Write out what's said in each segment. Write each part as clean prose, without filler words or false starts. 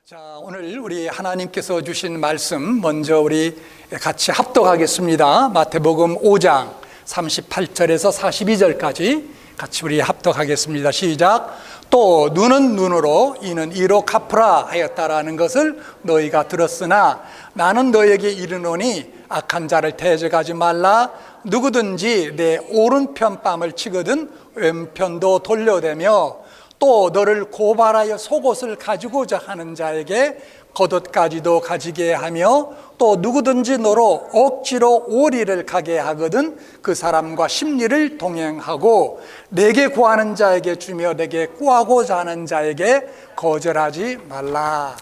자, 오늘 우리 하나님께서 주신 말씀 먼저 우리 같이 합독하겠습니다. 마태복음 5장 38절에서 42절까지 같이 우리 합독하겠습니다. 시작. 또 눈은 눈으로 이는 이로 갚으라 하였다라는 것을 너희가 들었으나 나는 너희에게 이르노니 악한 자를 대적하지 말라. 누구든지 내 오른편 뺨을 치거든 왼편도 돌려대며 또 너를 고발하여 속옷을 가지고자 하는 자에게 겉옷까지도 가지게 하며 또 누구든지 너로 억지로 오리를 가게 하거든 그 사람과 심리를 동행하고 내게 구하는 자에게 주며 내게 구하고자 하는 자에게 거절하지 말라.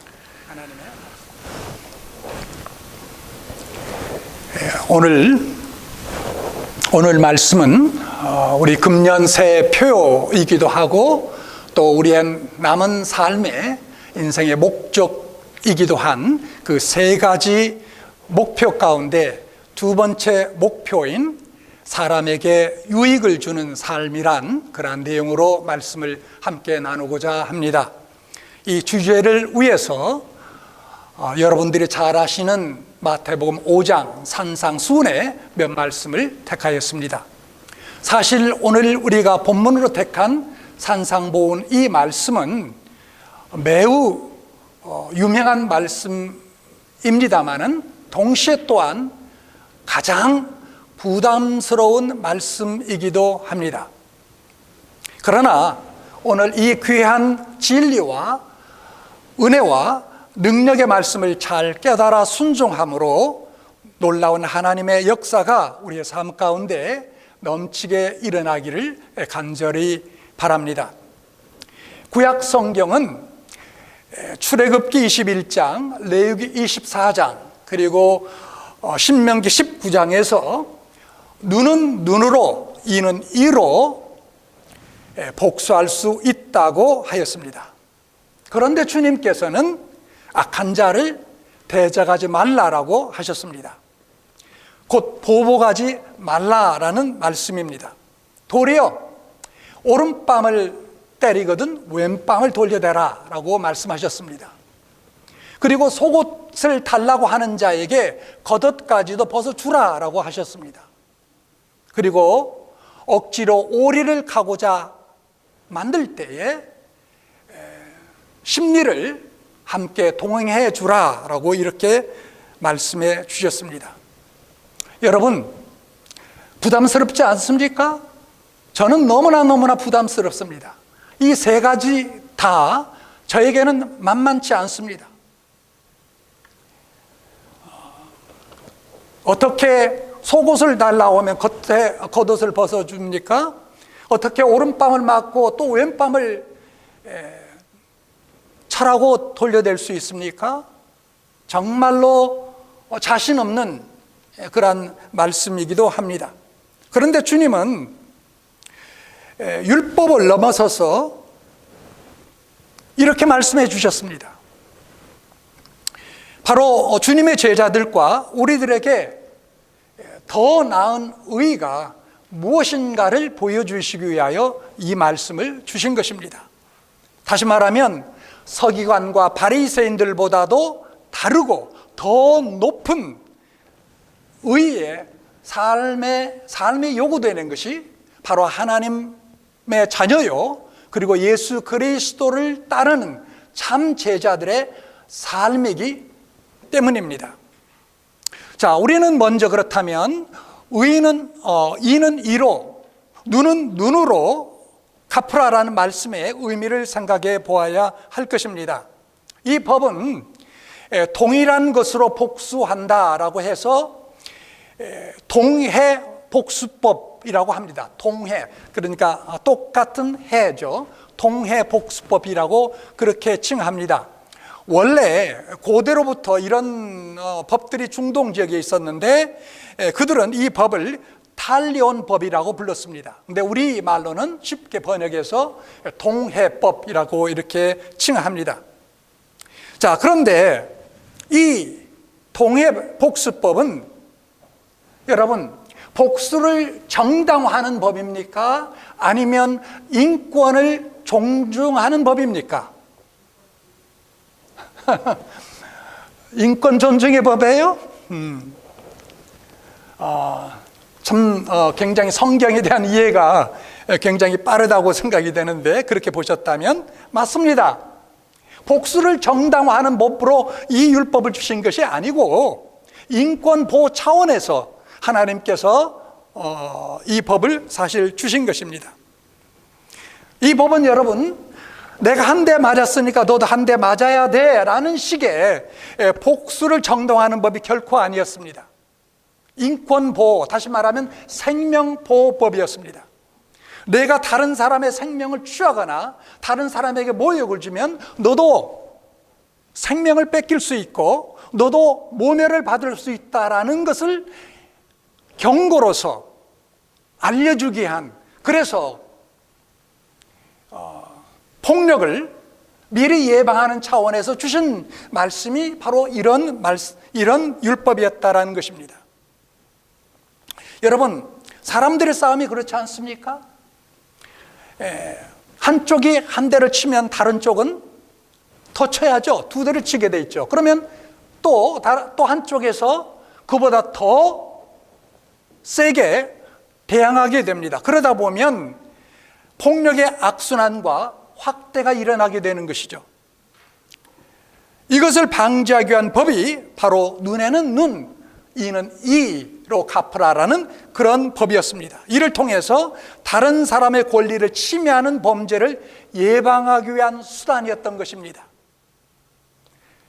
오늘 말씀은 우리 금년 새해 표이기도 하고 또 우리의 남은 삶의 인생의 목적이기도 한 그 세 가지 목표 가운데 두 번째 목표인 사람에게 유익을 주는 삶이란 그러한 내용으로 말씀을 함께 나누고자 합니다. 이 주제를 위해서 여러분들이 잘 아시는 마태복음 5장 산상수훈의 몇 말씀을 택하였습니다. 사실 오늘 우리가 본문으로 택한 산상보훈 이 말씀은 매우 유명한 말씀입니다마는 동시에 또한 가장 부담스러운 말씀이기도 합니다. 그러나 오늘 이 귀한 진리와 은혜와 능력의 말씀을 잘 깨달아 순종함으로 놀라운 하나님의 역사가 우리의 삶 가운데 넘치게 일어나기를 간절히 바랍니다. 구약 성경은 출애굽기 21장, 레위기 24장, 그리고 신명기 19장에서 눈은 눈으로, 이는 이로 복수할 수 있다고 하였습니다. 그런데 주님께서는 악한 자를 대적하지 말라라고 하셨습니다. 곧 보복하지 말라라는 말씀입니다. 도리어 오른뺨을 때리거든 왼뺨을 돌려대라 라고 말씀하셨습니다. 그리고 속옷을 달라고 하는 자에게 겉옷까지도 벗어주라 라고 하셨습니다. 그리고 억지로 오리를 가고자 만들 때에 심리를 함께 동행해 주라 라고 이렇게 말씀해 주셨습니다. 여러분, 부담스럽지 않습니까? 저는 너무나 부담스럽습니다. 이 세 가지 다 저에게는 만만치 않습니다. 어떻게 속옷을 달라오면 겉옷을 벗어줍니까? 어떻게 오른뺨을 맞고 또 왼뺨을 차라고 돌려댈 수 있습니까? 정말로 자신 없는 그런 말씀이기도 합니다. 그런데 주님은 율법을 넘어서서 이렇게 말씀해 주셨습니다. 바로 주님의 제자들과 우리들에게 더 나은 의의가 무엇인가를 보여주시기 위하여 이 말씀을 주신 것입니다. 다시 말하면 서기관과 바리새인들보다도 다르고 더 높은 의의 삶에 요구되는 것이 바로 하나님의 자녀요, 그리고 예수 그리스도를 따르는 참 제자들의 삶이기 때문입니다. 자, 우리는 먼저 그렇다면 이는 이로, 눈은 눈으로 갚으라라는 말씀의 의미를 생각해 보아야 할 것입니다. 이 법은 동일한 것으로 복수한다라고 해서 동해 복수법이라고 합니다. 동해, 그러니까 똑같은 해죠. 동해 복수법이라고 그렇게 칭합니다. 원래 고대로부터 이런 법들이 중동 지역에 있었는데 그들은 이 법을 탈리온 법이라고 불렀습니다. 근데 우리 말로는 쉽게 번역해서 동해법이라고 이렇게 칭합니다. 자, 그런데 이 동해 복수법은 여러분, 복수를 정당화하는 법입니까? 아니면 인권을 존중하는 법입니까? 인권 존중의 법이에요? 굉장히 성경에 대한 이해가 굉장히 빠르다고 생각이 되는데, 그렇게 보셨다면 맞습니다. 복수를 정당화하는 법으로 이 율법을 주신 것이 아니고 인권 보호 차원에서 하나님께서 이 법을 사실 주신 것입니다. 이 법은 여러분, 내가 한 대 맞았으니까 너도 한 대 맞아야 돼 라는 식의 복수를 정당화하는 법이 결코 아니었습니다. 인권보호, 다시 말하면 생명보호법이었습니다. 내가 다른 사람의 생명을 취하거나 다른 사람에게 모욕을 주면 너도 생명을 뺏길 수 있고 너도 모멸을 받을 수 있다라는 것을 경고로서 알려주기 위한, 그래서 폭력을 미리 예방하는 차원에서 주신 말씀이 바로 이런 율법이었다라는 것입니다. 여러분, 사람들의 싸움이 그렇지 않습니까? 한쪽이 한 대를 치면 다른 쪽은 더 쳐야죠. 두 대를 치게 돼 있죠. 그러면 또 한쪽에서 그보다 더 세게 대항하게 됩니다. 그러다 보면 폭력의 악순환과 확대가 일어나게 되는 것이죠. 이것을 방지하기 위한 법이 바로 눈에는 눈, 이는 이로 갚으라라는 그런 법이었습니다. 이를 통해서 다른 사람의 권리를 침해하는 범죄를 예방하기 위한 수단이었던 것입니다.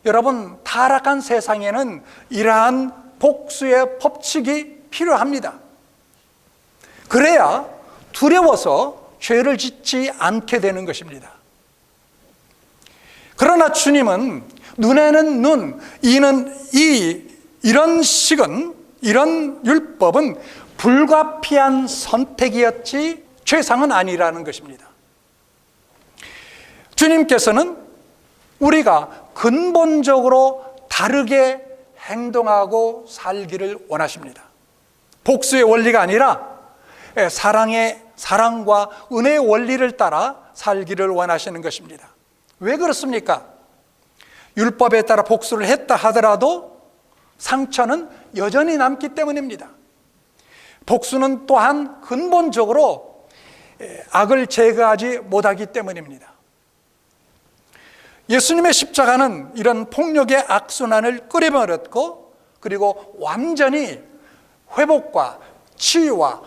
여러분, 타락한 세상에는 이러한 복수의 법칙이 필요합니다. 그래야 두려워서 죄를 짓지 않게 되는 것입니다. 그러나 주님은 눈에는 눈, 이는 이, 이런 식은, 이런 율법은 불가피한 선택이었지 최상은 아니라는 것입니다. 주님께서는 우리가 근본적으로 다르게 행동하고 살기를 원하십니다. 복수의 원리가 아니라 사랑과 은혜의 원리를 따라 살기를 원하시는 것입니다. 왜 그렇습니까? 율법에 따라 복수를 했다 하더라도 상처는 여전히 남기 때문입니다. 복수는 또한 근본적으로 악을 제거하지 못하기 때문입니다. 예수님의 십자가는 이런 폭력의 악순환을 끊어버렸고, 그리고 완전히 회복과 치유와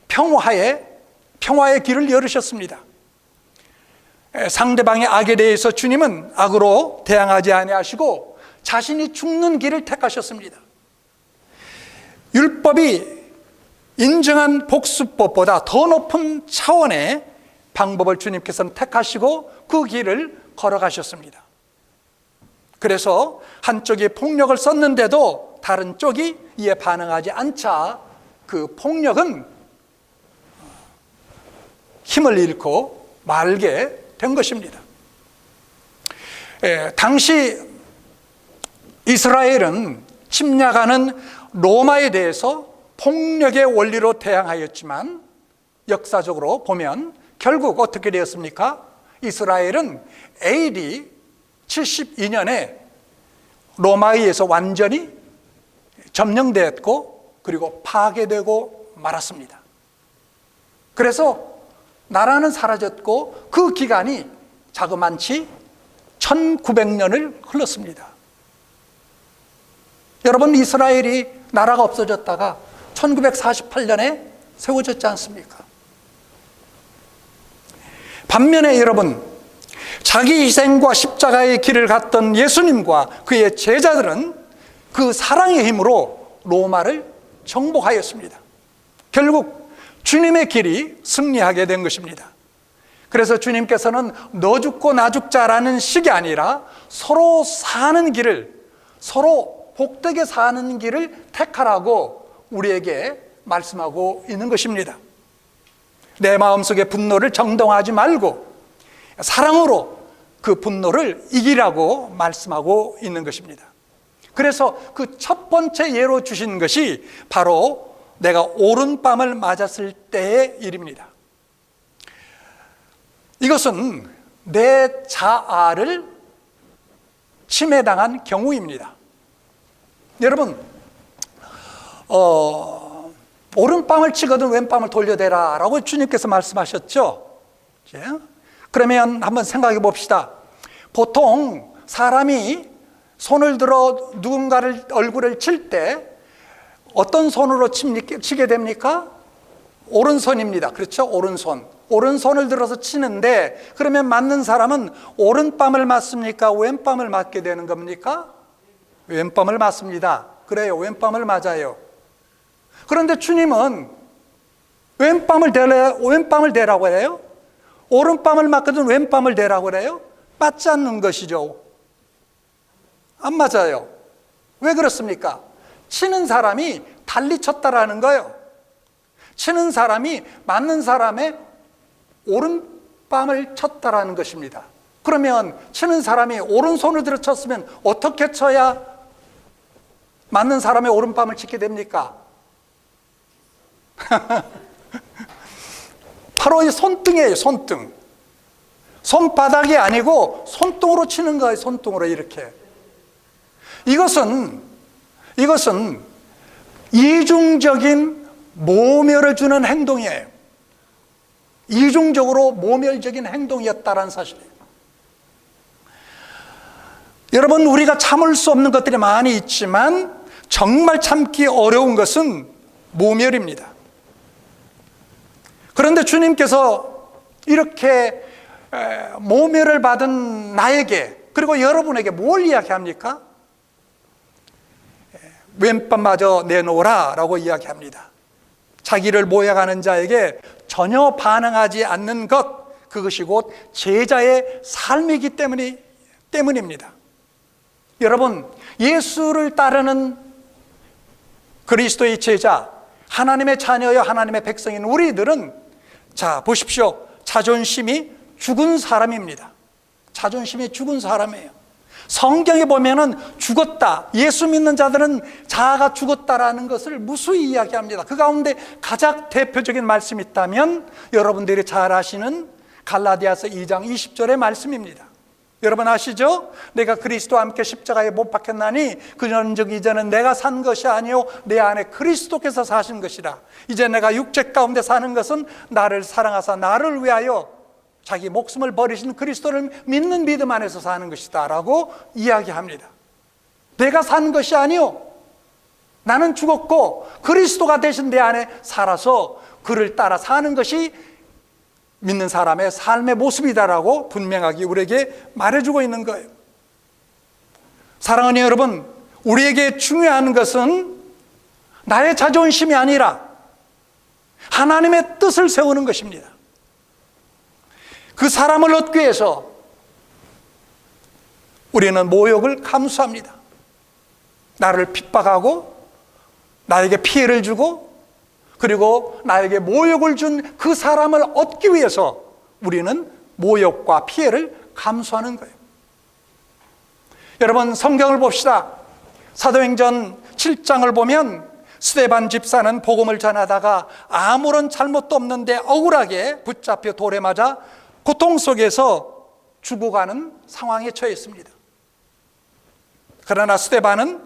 평화의 길을 열으셨습니다. 상대방의 악에 대해서 주님은 악으로 대항하지 아니하시고 자신이 죽는 길을 택하셨습니다. 율법이 인정한 복수법보다 더 높은 차원의 방법을 주님께서는 택하시고 그 길을 걸어가셨습니다. 그래서 한쪽이 폭력을 썼는데도 다른 쪽이 이에 반응하지 않자 그 폭력은 힘을 잃고 말게 된 것입니다. 당시 이스라엘은 침략하는 로마에 대해서 폭력의 원리로 대항하였지만 역사적으로 보면 결국 어떻게 되었습니까? 이스라엘은 AD 72년에 로마에 의해서 완전히 점령되었고 그리고 파괴되고 말았습니다. 그래서 나라는 사라졌고 그 기간이 자그만치 1900년을 흘렀습니다. 여러분, 이스라엘이 나라가 없어졌다가 1948년에 세워졌지 않습니까? 반면에 여러분, 자기 희생과 십자가의 길을 갔던 예수님과 그의 제자들은 그 사랑의 힘으로 로마를 정복하였습니다. 결국 주님의 길이 승리하게 된 것입니다. 그래서 주님께서는 너 죽고 나 죽자라는 식이 아니라 서로 사는 길을, 서로 복되게 사는 길을 택하라고 우리에게 말씀하고 있는 것입니다. 내 마음속의 분노를 정당화하지 말고 사랑으로 그 분노를 이기라고 말씀하고 있는 것입니다. 그래서 그 첫 번째 예로 주신 것이 바로 내가 오른밤을 맞았을 때의 일입니다. 이것은 내 자아를 침해당한 경우입니다. 여러분, 오른밤을 치거든 왼밤을 돌려대라 라고 주님께서 말씀하셨죠. 그러면 한번 생각해 봅시다. 보통 사람이 손을 들어 누군가를 얼굴을 칠 때 어떤 손으로 치게 됩니까? 오른손입니다. 그렇죠? 오른손을 들어서 치는데, 그러면 맞는 사람은 오른밤을 맞습니까? 왼밤을 맞게 되는 겁니까? 왼밤을 맞습니다. 그래요, 왼밤을 맞아요. 그런데 주님은 왼밤을 대라고 해요? 오른밤을 맞거든 왼밤을 대라고 그래요? 맞지 않는 것이죠. 안 맞아요. 왜 그렇습니까? 치는 사람이 달리 쳤다라는 거예요. 치는 사람이 맞는 사람의 오른밤을 쳤다라는 것입니다. 그러면 치는 사람이 오른손을 들어 쳤으면 어떻게 쳐야 맞는 사람의 오른밤을 치게 됩니까? 바로 이 손등이에요. 손등. 손바닥이 아니고 손등으로 치는 거예요. 손등으로 이렇게. 이것은 이중적인 모멸을 주는 행동이에요. 이중적으로 모멸적인 행동이었다는 사실이에요. 여러분, 우리가 참을 수 없는 것들이 많이 있지만 정말 참기 어려운 것은 모멸입니다. 그런데 주님께서 이렇게 모멸을 받은 나에게, 그리고 여러분에게 뭘 이야기합니까? 왼밤마저 내놓으라 라고 이야기합니다. 자기를 모욕하는 자에게 전혀 반응하지 않는 것, 그것이 곧 제자의 삶이기 때문입니다. 여러분, 예수를 따르는 그리스도의 제자, 하나님의 자녀여 하나님의 백성인 우리들은, 자 보십시오, 자존심이 죽은 사람입니다. 자존심이 죽은 사람이에요. 성경에 보면은 죽었다, 예수 믿는 자들은 자아가 죽었다라는 것을 무수히 이야기합니다. 그 가운데 가장 대표적인 말씀이 있다면 여러분들이 잘 아시는 갈라디아서 2장 20절의 말씀입니다. 여러분 아시죠? 내가 그리스도와 함께 십자가에 못 박혔나니 그전적 이제는 내가 산 것이 아니요 내 안에 그리스도께서 사신 것이라. 이제 내가 육체 가운데 사는 것은 나를 사랑하사 나를 위하여 자기 목숨을 버리신 그리스도를 믿는 믿음 안에서 사는 것이다 라고 이야기합니다. 내가 산 것이 아니요, 나는 죽었고 그리스도가 대신 내 안에 살아서 그를 따라 사는 것이 믿는 사람의 삶의 모습이다라고 분명하게 우리에게 말해주고 있는 거예요. 사랑하는 여러분, 우리에게 중요한 것은 나의 자존심이 아니라 하나님의 뜻을 세우는 것입니다. 그 사람을 얻기 위해서 우리는 모욕을 감수합니다. 나를 핍박하고 나에게 피해를 주고 그리고 나에게 모욕을 준 그 사람을 얻기 위해서 우리는 모욕과 피해를 감수하는 거예요. 여러분, 성경을 봅시다. 사도행전 7장을 보면 스데반 집사는 복음을 전하다가 아무런 잘못도 없는데 억울하게 붙잡혀 돌에 맞아 고통 속에서 죽어가는 상황에 처했습니다. 그러나 스데반은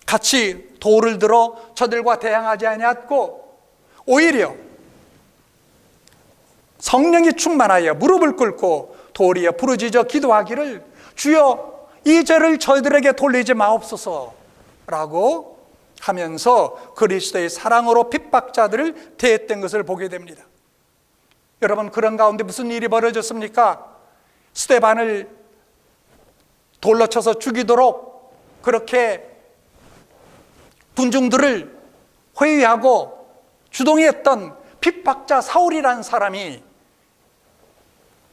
같이 돌을 들어 저들과 대항하지 아니하고 오히려 성령이 충만하여 무릎을 꿇고 돌이여 부르짖어 기도하기를 주여 이 죄를 저희들에게 돌리지 마옵소서라고 하면서 그리스도의 사랑으로 핍박자들을 대했던 것을 보게 됩니다. 여러분, 그런 가운데 무슨 일이 벌어졌습니까? 스데반을 돌로 쳐서 죽이도록 그렇게 군중들을 회유하고 주동했던 핍박자 사울이라는 사람이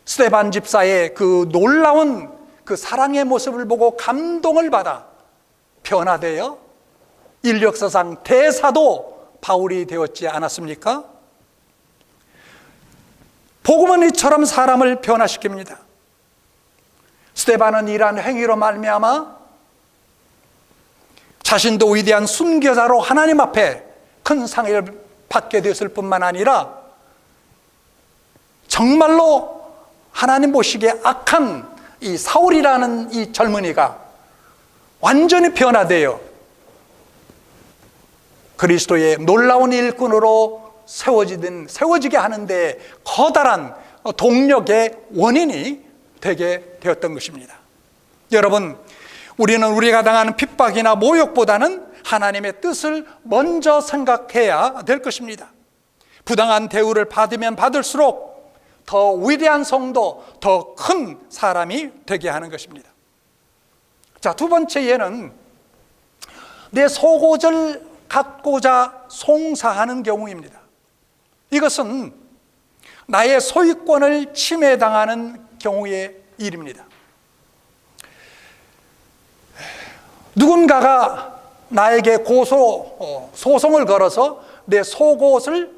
스데반 집사의 그 놀라운 그 사랑의 모습을 보고 감동을 받아 변화되어 인력사상 대사도 바울이 되었지 않았습니까? 복음은 이처럼 사람을 변화시킵니다. 스데반은 이러한 행위로 말미암아 자신도 위대한 순교자로 하나님 앞에 큰 상을 받게 되었을 뿐만 아니라 정말로 하나님 보시기에 악한 이 사울이라는 이 젊은이가 완전히 변화되어 그리스도의 놀라운 일꾼으로 세워지게 하는데 커다란 동력의 원인이 되게 되었던 것입니다. 여러분, 우리는 우리가 당하는 핍박이나 모욕보다는 하나님의 뜻을 먼저 생각해야 될 것입니다. 부당한 대우를 받으면 받을수록 더 위대한 성도, 더 큰 사람이 되게 하는 것입니다. 자, 두 번째 예는 내 속옷을 갖고자 송사하는 경우입니다. 이것은 나의 소유권을 침해당하는 경우의 일입니다. 누군가가 나에게 소송을 걸어서 내 속옷을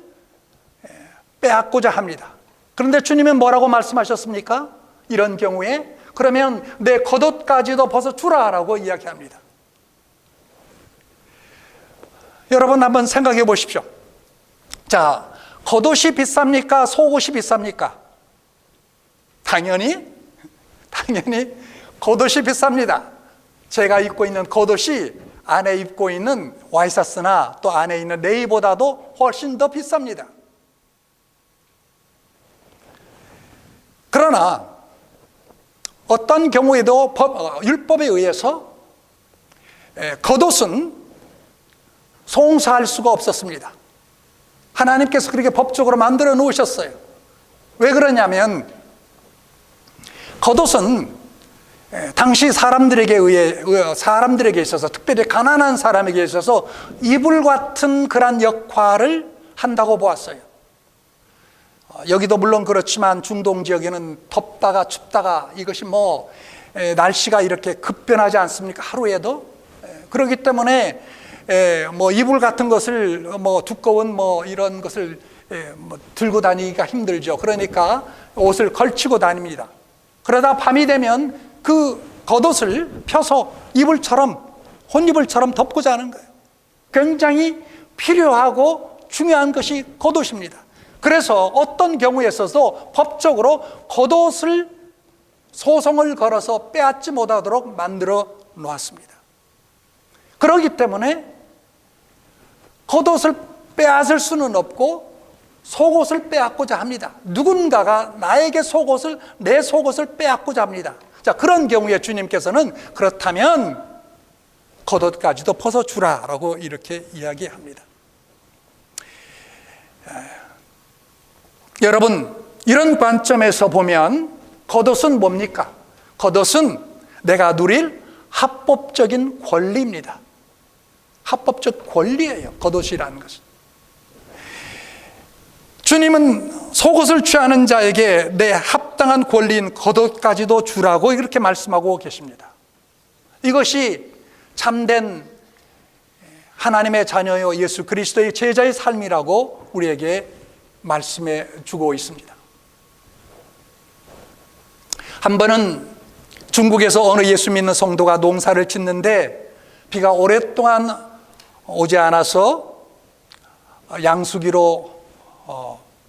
빼앗고자 합니다. 그런데 주님은 뭐라고 말씀하셨습니까? 이런 경우에 그러면 내 겉옷까지도 벗어주라라고 이야기합니다. 여러분 한번 생각해 보십시오. 자, 겉옷이 비쌉니까? 속옷이 비쌉니까? 당연히 겉옷이 비쌉니다. 제가 입고 있는 겉옷이 안에 입고 있는 와이셔츠나 또 안에 있는 레이보다도 훨씬 더 비쌉니다. 그러나 어떤 경우에도 율법에 의해서 겉옷은 송사할 수가 없었습니다. 하나님께서 그렇게 법적으로 만들어 놓으셨어요. 왜 그러냐면 겉옷은 당시 사람들에게 있어서, 특별히 가난한 사람에게 있어서 이불 같은 그런 역할을 한다고 보았어요. 여기도 물론 그렇지만 중동 지역에는 덥다가 춥다가 이것이 날씨가 이렇게 급변하지 않습니까? 하루에도. 그렇기 때문에 이불 같은 것을 두꺼운 이런 것을 들고 다니기가 힘들죠. 그러니까 옷을 걸치고 다닙니다. 그러다 밤이 되면 그 겉옷을 펴서 혼이불처럼 덮고 자는 거예요. 굉장히 필요하고 중요한 것이 겉옷입니다. 그래서 어떤 경우에 있어서 법적으로 겉옷을 소송을 걸어서 빼앗지 못하도록 만들어 놓았습니다. 그렇기 때문에 겉옷을 빼앗을 수는 없고 속옷을 빼앗고자 합니다. 누군가가 내 속옷을 빼앗고자 합니다. 자, 그런 경우에 주님께서는 그렇다면 겉옷까지도 벗어주라라고 이렇게 이야기합니다. 여러분, 이런 관점에서 보면 겉옷은 뭡니까? 겉옷은 내가 누릴 합법적인 권리입니다. 합법적 권리예요, 겉옷이라는 것은. 주님은 속옷을 취하는 자에게 내 합당한 권리인 겉옷까지도 주라고 이렇게 말씀하고 계십니다. 이것이 참된 하나님의 자녀요 예수 그리스도의 제자의 삶이라고 우리에게 말씀해 주고 있습니다. 한 번은 중국에서 어느 예수 믿는 성도가 농사를 짓는데 비가 오랫동안 오지 않아서 양수기로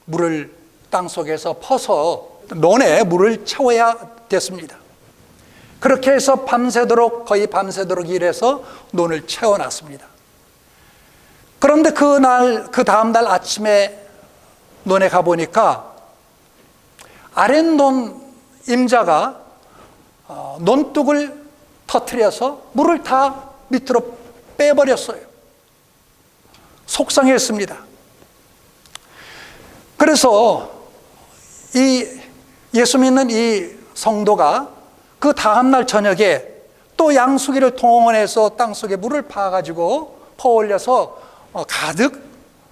물을 땅속에서 퍼서 논에 물을 채워야 됐습니다. 그렇게 해서 거의 밤새도록 일해서 논을 채워놨습니다. 그런데 그 다음날 아침에 논에 가보니까 아랫논 임자가 논둑을 터뜨려서 물을 다 밑으로 빼버렸어요. 속상했습니다. 그래서 이 예수 믿는 이 성도가 그 다음날 저녁에 또 양수기를 동원해서 땅속에 물을 파가지고 퍼올려서 가득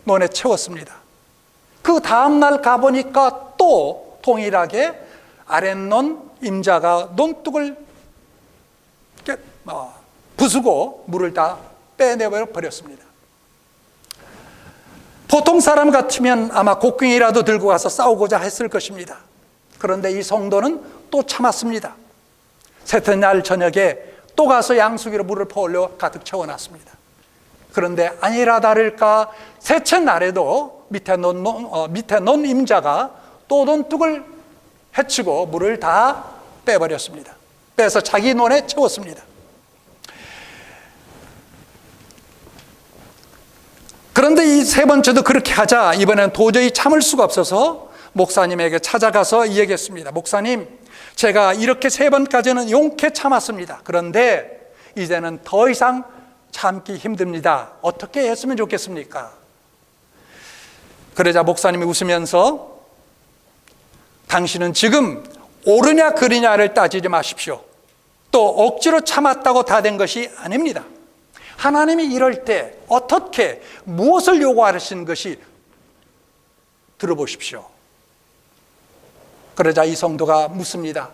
논에 채웠습니다. 그 다음날 가보니까 또 동일하게 아랫논 임자가 논둑을 부수고 물을 다 빼내버려 버렸습니다. 보통 사람 같으면 아마 곡괭이라도 들고 가서 싸우고자 했을 것입니다. 그런데 이 성도는 또 참았습니다. 셋째 날 저녁에 또 가서 양수기로 물을 퍼올려 가득 채워놨습니다. 그런데 아니라 다를까 셋째 날에도 밑에 논 임자가 또 논둑을 해치고 물을 다 빼버렸습니다. 빼서 자기 논에 채웠습니다. 그런데 이 세 번째도 그렇게 하자 이번에는 도저히 참을 수가 없어서 목사님에게 찾아가서 이야기했습니다. 목사님, 제가 이렇게 세 번까지는 용케 참았습니다. 그런데 이제는 더 이상 참기 힘듭니다. 어떻게 했으면 좋겠습니까? 그러자 목사님이 웃으면서 당신은 지금 옳으냐 그르냐를 따지지 마십시오. 또 억지로 참았다고 다 된 것이 아닙니다. 하나님이 이럴 때 어떻게 무엇을 요구하시는 것이 들어보십시오. 그러자 이 성도가 묻습니다.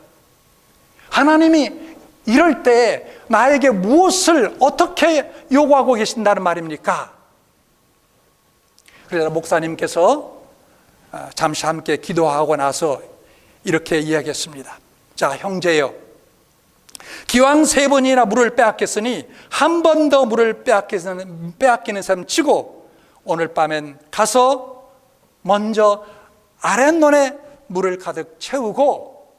하나님이 이럴 때 나에게 무엇을 어떻게 요구하고 계신다는 말입니까? 그러자 목사님께서 잠시 함께 기도하고 나서 이렇게 이야기했습니다. 자, 형제여, 기왕 세 번이나 물을 빼앗겼으니 한 번 더 물을 빼앗기는 셈 치고 오늘 밤엔 가서 먼저 아랫논에 물을 가득 채우고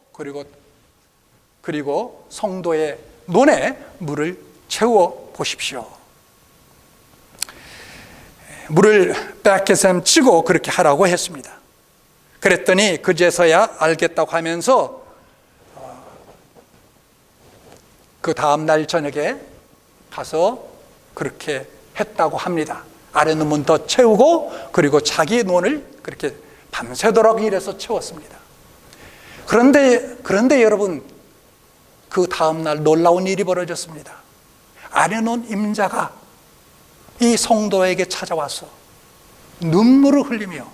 그리고 성도의 논에 물을 채워 보십시오. 물을 빼앗긴 셈 치고 그렇게 하라고 했습니다. 그랬더니 그제서야 알겠다고 하면서 그 다음날 저녁에 가서 그렇게 했다고 합니다. 아랫논문 더 채우고 그리고 자기 논을 그렇게 밤새도록 일해서 채웠습니다. 그런데 여러분, 그 다음날 놀라운 일이 벌어졌습니다. 아랫논 임자가 이 성도에게 찾아와서 눈물을 흘리며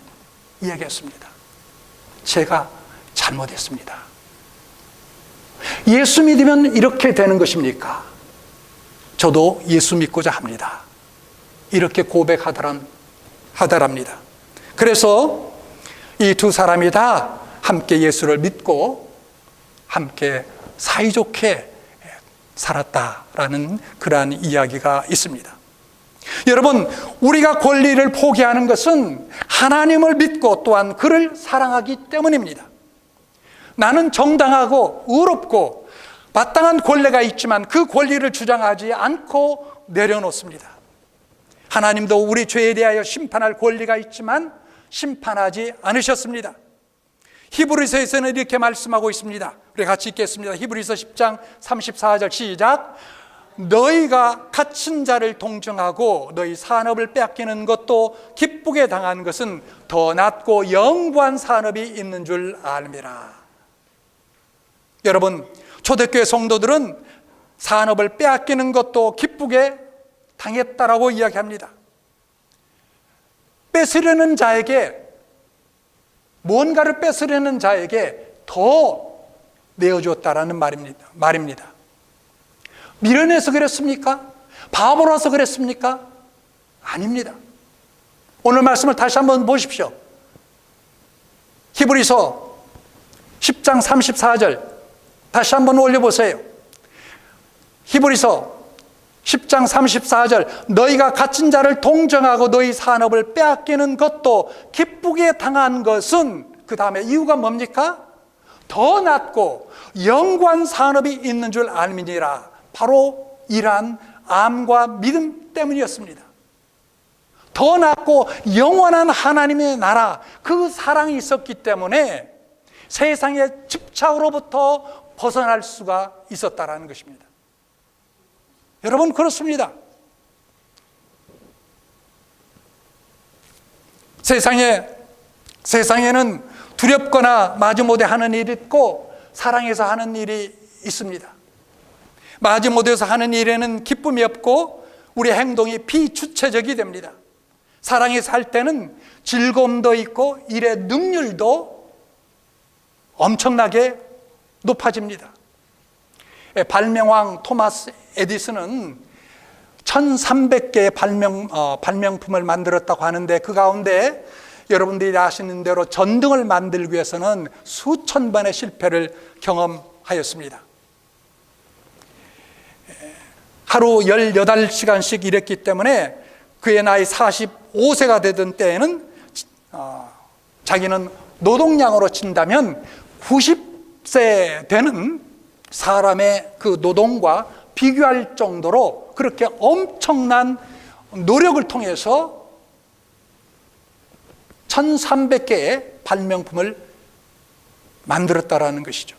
이야기했습니다. 제가 잘못했습니다. 예수 믿으면 이렇게 되는 것입니까? 저도 예수 믿고자 합니다. 이렇게 고백하더랍니다. 그래서 이 두 사람이 다 함께 예수를 믿고 함께 사이좋게 살았다라는 그러한 이야기가 있습니다. 여러분, 우리가 권리를 포기하는 것은 하나님을 믿고 또한 그를 사랑하기 때문입니다. 나는 정당하고 의롭고 마땅한 권리가 있지만 그 권리를 주장하지 않고 내려놓습니다. 하나님도 우리 죄에 대하여 심판할 권리가 있지만 심판하지 않으셨습니다. 히브리서에서는 이렇게 말씀하고 있습니다. 우리 같이 읽겠습니다. 히브리서 10장 34절 시작. 너희가 갇힌 자를 동정하고 너희 산업을 빼앗기는 것도 기쁘게 당한 것은 더 낫고 영구한 산업이 있는 줄 알미라. 여러분, 초대교회 성도들은 산업을 빼앗기는 것도 기쁘게 당했다라고 이야기합니다. 뺏으려는 자에게, 뭔가를 뺏으려는 자에게 더 내어주었다라는 말입니다. 미련해서 그랬습니까? 바보라서 그랬습니까? 아닙니다. 오늘 말씀을 다시 한번 보십시오. 히브리서 10장 34절 다시 한번 올려보세요. 히브리서 10장 34절 너희가 갇힌 자를 동정하고 너희 산업을 빼앗기는 것도 기쁘게 당한 것은, 그 다음에 이유가 뭡니까? 더 낫고 영구한 산업이 있는 줄 알미니라. 바로 이러한 암과 믿음 때문이었습니다. 더 낫고 영원한 하나님의 나라, 그 사랑이 있었기 때문에 세상의 집착으로부터 벗어날 수가 있었다라는 것입니다. 여러분, 그렇습니다. 세상에는 두렵거나 마지못해 하는 일이 있고 사랑해서 하는 일이 있습니다. 마지못해서 하는 일에는 기쁨이 없고 우리 행동이 비주체적이 됩니다. 사랑해서 할 때는 즐거움도 있고 일의 능률도 엄청나게 높아집니다. 발명왕 토마스 에디슨은 1300개의 발명품을 만들었다고 하는데 그 가운데 여러분들이 아시는 대로 전등을 만들기 위해서는 수천 번의 실패를 경험하였습니다. 하루 18시간씩 일했기 때문에 그의 나이 45세가 되던 때에는 자기는 노동량으로 친다면 90세 되는 사람의 그 노동과 비교할 정도로 그렇게 엄청난 노력을 통해서 1300개의 발명품을 만들었다라는 것이죠.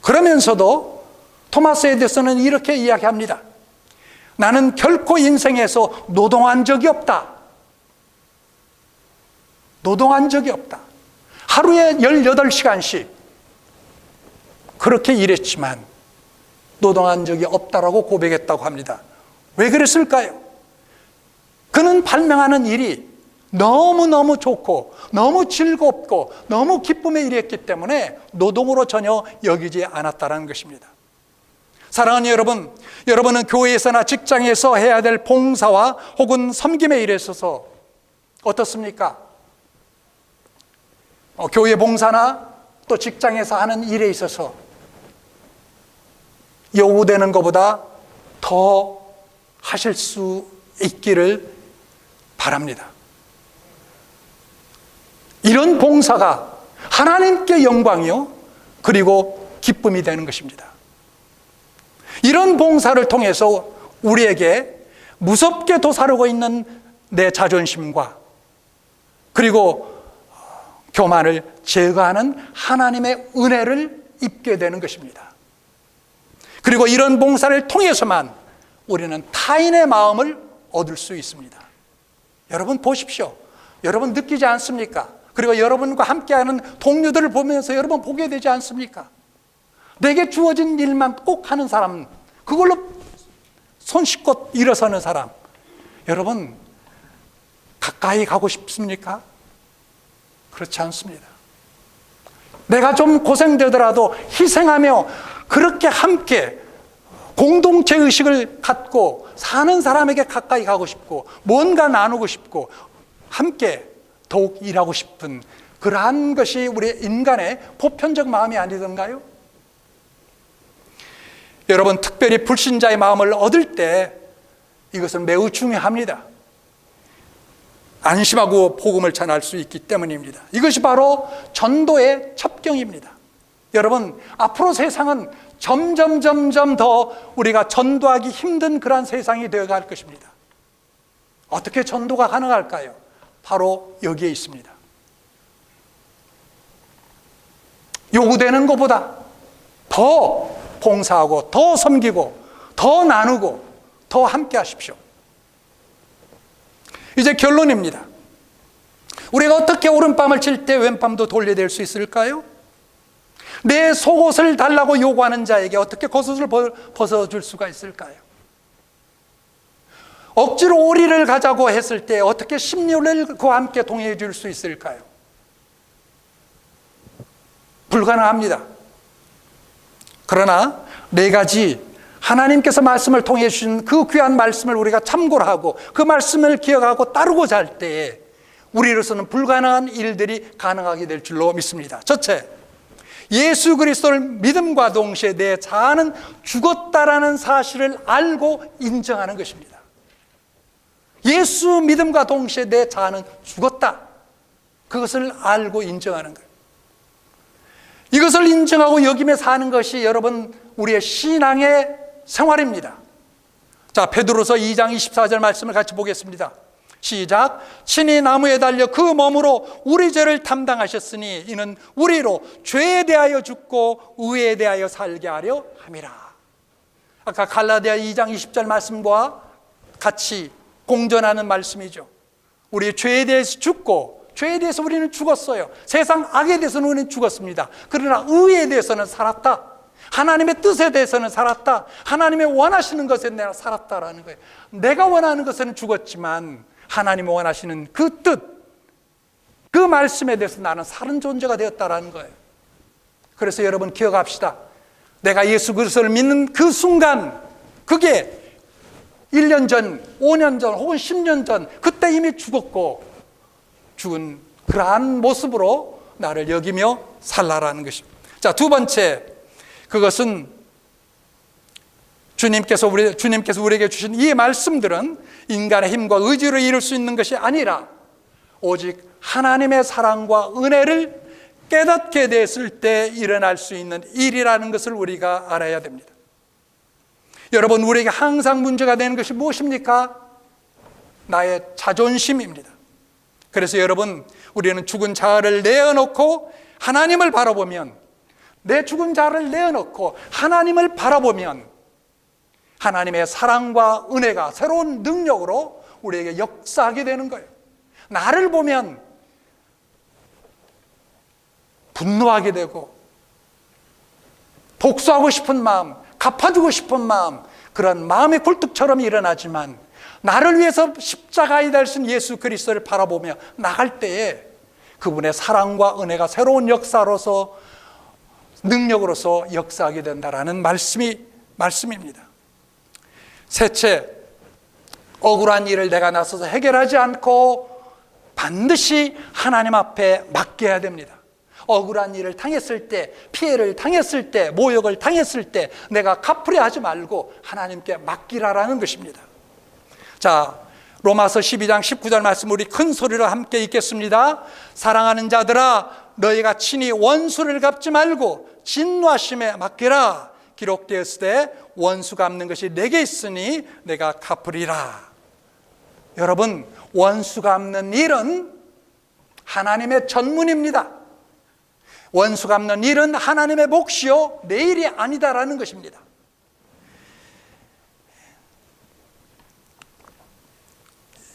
그러면서도 토마스 에디슨은 이렇게 이야기합니다. 나는 결코 인생에서 노동한 적이 없다. 노동한 적이 없다. 하루에 18시간씩 그렇게 일했지만 노동한 적이 없다라고 고백했다고 합니다. 왜 그랬을까요? 그는 발명하는 일이 너무너무 좋고 너무 즐겁고 너무 기쁨의 일이었기 때문에 노동으로 전혀 여기지 않았다는 것입니다. 사랑하는 여러분, 여러분은 교회에서나 직장에서 해야 될 봉사와 혹은 섬김의 일에 있어서 어떻습니까? 교회 봉사나 또 직장에서 하는 일에 있어서 요구되는 것보다 더 하실 수 있기를 바랍니다. 이런 봉사가 하나님께 영광이요 그리고 기쁨이 되는 것입니다. 이런 봉사를 통해서 우리에게 무섭게 도사르고 있는 내 자존심과 그리고 교만을 제거하는 하나님의 은혜를 입게 되는 것입니다. 그리고 이런 봉사를 통해서만 우리는 타인의 마음을 얻을 수 있습니다. 여러분 보십시오. 여러분 느끼지 않습니까? 그리고 여러분과 함께하는 동료들을 보면서 여러분 보게 되지 않습니까? 내게 주어진 일만 꼭 하는 사람, 그걸로 손쉽고 일어서는 사람, 여러분 가까이 가고 싶습니까? 그렇지 않습니다. 내가 좀 고생되더라도 희생하며 그렇게 함께 공동체 의식을 갖고 사는 사람에게 가까이 가고 싶고 뭔가 나누고 싶고 함께 더욱 일하고 싶은 그러한 것이 우리 인간의 보편적 마음이 아니던가요? 여러분, 특별히 불신자의 마음을 얻을 때 이것은 매우 중요합니다. 안심하고 복음을 전할 수 있기 때문입니다. 이것이 바로 전도의 첩경입니다. 여러분, 앞으로 세상은 점점 더 우리가 전도하기 힘든 그러한 세상이 되어갈 것입니다. 어떻게 전도가 가능할까요? 바로 여기에 있습니다. 요구되는 것보다 더 봉사하고 더 섬기고 더 나누고 더 함께 하십시오. 이제 결론입니다. 우리가 어떻게 오른밤을 칠 때 왼밤도 돌려댈 수 있을까요? 내 속옷을 달라고 요구하는 자에게 어떻게 겉옷을 벗어줄 수가 있을까요? 억지로 오리를 가자고 했을 때 어떻게 십류를 그와 함께 동의해 줄 수 있을까요? 불가능합니다. 그러나 네 가지 하나님께서 말씀을 통해 주신 그 귀한 말씀을 우리가 참고를 하고 그 말씀을 기억하고 따르고자 할 때에 우리로서는 불가능한 일들이 가능하게 될 줄로 믿습니다. 첫째, 예수 그리스도를 믿음과 동시에 내 자아는 죽었다라는 사실을 알고 인정하는 것입니다. 예수 믿음과 동시에 내 자아는 죽었다. 그것을 알고 인정하는 거예요. 이것을 인정하고 여기며 사는 것이 여러분 우리의 신앙의 생활입니다. 자, 베드로서 2장 24절 말씀을 같이 보겠습니다. 시작. 친히 나무에 달려 그 몸으로 우리 죄를 담당하셨으니 이는 우리로 죄에 대하여 죽고 의에 대하여 살게 하려 함이라. 아까 갈라디아 2장 20절 말씀과 같이 공존하는 말씀이죠. 우리 죄에 대해서 죽고, 죄에 대해서 우리는 죽었어요. 세상 악에 대해서는 우리는 죽었습니다. 그러나 의에 대해서는 살았다. 하나님의 뜻에 대해서는 살았다. 하나님의 원하시는 것에 내가 살았다라는 거예요. 내가 원하는 것에는 죽었지만 하나님이 원하시는 그 뜻, 그 말씀에 대해서 나는 사는 존재가 되었다라는 거예요. 그래서 여러분 기억합시다. 내가 예수 그리스도를 믿는 그 순간, 그게 1년 전, 5년 전, 혹은 10년 전, 그때 이미 죽었고 죽은 그러한 모습으로 나를 여기며 살라라는 것입니다. 자, 두 번째, 그것은 주님께서 우리에게 주신 이 말씀들은 인간의 힘과 의지로 이룰 수 있는 것이 아니라 오직 하나님의 사랑과 은혜를 깨닫게 됐을 때 일어날 수 있는 일이라는 것을 우리가 알아야 됩니다. 여러분, 우리에게 항상 문제가 되는 것이 무엇입니까? 나의 자존심입니다. 그래서 여러분, 우리는 죽은 자아를 내어놓고 하나님을 바라보면, 내 죽은 자아를 내어놓고 하나님을 바라보면 하나님의 사랑과 은혜가 새로운 능력으로 우리에게 역사하게 되는 거예요. 나를 보면 분노하게 되고 복수하고 싶은 마음, 갚아주고 싶은 마음, 그런 마음의 굴뚝처럼 일어나지만 나를 위해서 십자가에 달린 예수 그리스도를 바라보며 나갈 때에 그분의 사랑과 은혜가 새로운 역사로서, 능력으로서 역사하게 된다라는 말씀입니다. 셋째, 억울한 일을 내가 나서서 해결하지 않고 반드시 하나님 앞에 맡겨야 됩니다. 억울한 일을 당했을 때, 피해를 당했을 때, 모욕을 당했을 때 내가 갚으려 하지 말고 하나님께 맡기라라는 것입니다. 자, 로마서 12장 19절 말씀 우리 큰 소리로 함께 읽겠습니다. 사랑하는 자들아, 너희가 친히 원수를 갚지 말고 진노하심에 맡기라. 기록되었으되 원수 갚는 것이 내게 있으니 내가 갚으리라. 여러분, 원수 갚는 일은 하나님의 전문입니다. 원수 갚는 일은 하나님의 몫이요 내 일이 아니다라는 것입니다.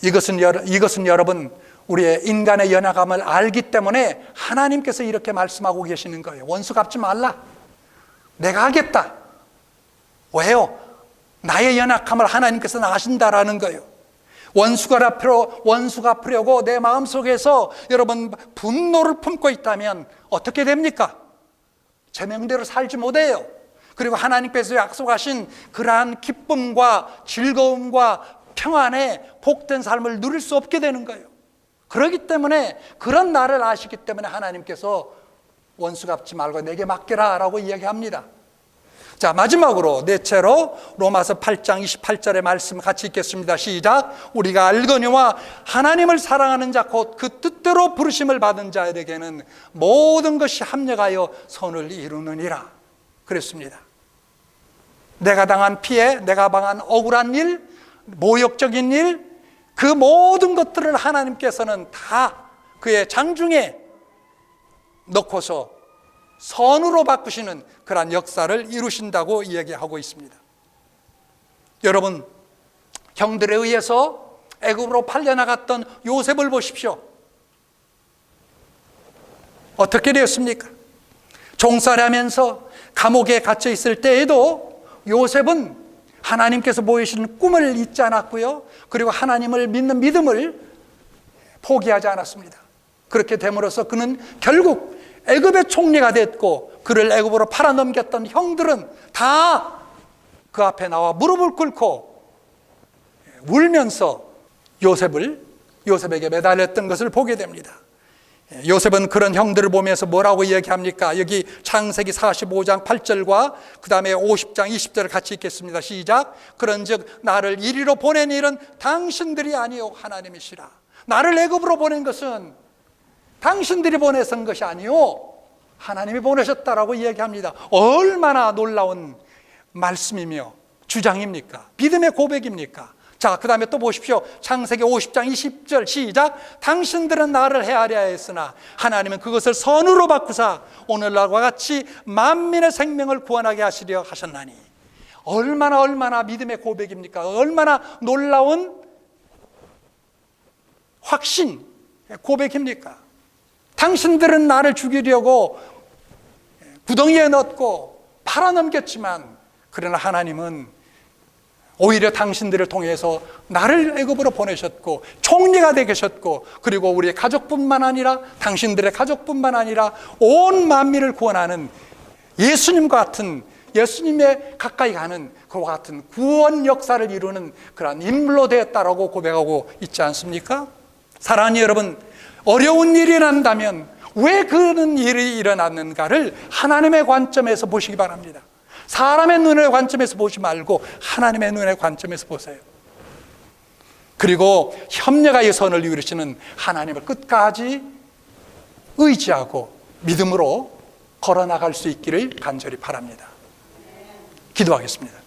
이것은 여러분, 우리의 인간의 연약함을 알기 때문에 하나님께서 이렇게 말씀하고 계시는 거예요. 원수 갚지 말라. 내가 하겠다. 왜요? 나의 연약함을 하나님께서 아신다라는 거예요. 원수 갚으려고 내 마음속에서 여러분 분노를 품고 있다면 어떻게 됩니까? 제 명대로 살지 못해요. 그리고 하나님께서 약속하신 그러한 기쁨과 즐거움과 평안에 복된 삶을 누릴 수 없게 되는 거예요. 그렇기 때문에, 그런 나를 아시기 때문에 하나님께서 원수 갚지 말고 내게 맡겨라 라고 이야기합니다. 자, 마지막으로 넷째로 로마서 8장 28절의 말씀 같이 읽겠습니다. 시작. 우리가 알거니와 하나님을 사랑하는 자 곧 그 뜻대로 부르심을 받은 자에게는 모든 것이 합력하여 선을 이루느니라. 그랬습니다. 내가 당한 피해, 내가 당한 억울한 일, 모욕적인 일, 그 모든 것들을 하나님께서는 다 그의 장중에 넣고서 선으로 바꾸시는 그러한 역사를 이루신다고 이야기하고 있습니다. 여러분, 형들에 의해서 애굽으로 팔려나갔던 요셉을 보십시오. 어떻게 되었습니까? 종살이하면서 감옥에 갇혀 있을 때에도 요셉은 하나님께서 보이시는 꿈을 잊지 않았고요, 그리고 하나님을 믿는 믿음을 포기하지 않았습니다. 그렇게 됨으로써 그는 결국 애굽의 총리가 됐고, 그를 애굽으로 팔아넘겼던 형들은 다 그 앞에 나와 무릎을 꿇고 울면서 요셉에게 매달렸던 것을 보게 됩니다. 요셉은 그런 형들을 보면서 뭐라고 이야기합니까? 여기 창세기 45장 8절과 그 다음에 50장 20절을 같이 읽겠습니다. 시작. 그런즉 나를 이리로 보낸 일은 당신들이 아니요 하나님이시라. 나를 애굽으로 보낸 것은 당신들이 보내선 것이 아니요 하나님이 보내셨다라고 이야기합니다. 얼마나 놀라운 말씀이며 주장입니까? 믿음의 고백입니까? 자, 그 다음에 또 보십시오. 창세기 50장 20절 시작. 당신들은 나를 헤아려 했으나 하나님은 그것을 선으로 바꾸사 오늘날과 같이 만민의 생명을 구원하게 하시려 하셨나니. 얼마나 믿음의 고백입니까? 얼마나 놀라운 확신 고백입니까? 당신들은 나를 죽이려고 구덩이에 넣고 팔아넘겼지만, 그러나 하나님은 오히려 당신들을 통해서 나를 애굽으로 보내셨고 총리가 되게 하셨고, 그리고 우리의 가족뿐만 아니라 당신들의 가족뿐만 아니라 온 만민을 구원하는 예수님과 같은, 예수님에 가까이 가는 그와 같은 구원 역사를 이루는 그러한 인물로 되었다라고 고백하고 있지 않습니까? 사랑하는 여러분, 어려운 일이 난다면 왜 그런 일이 일어났는가를 하나님의 관점에서 보시기 바랍니다. 사람의 눈의 관점에서 보지 말고 하나님의 눈의 관점에서 보세요. 그리고 협력하여 선을 이루시는 하나님을 끝까지 의지하고 믿음으로 걸어나갈 수 있기를 간절히 바랍니다. 기도하겠습니다.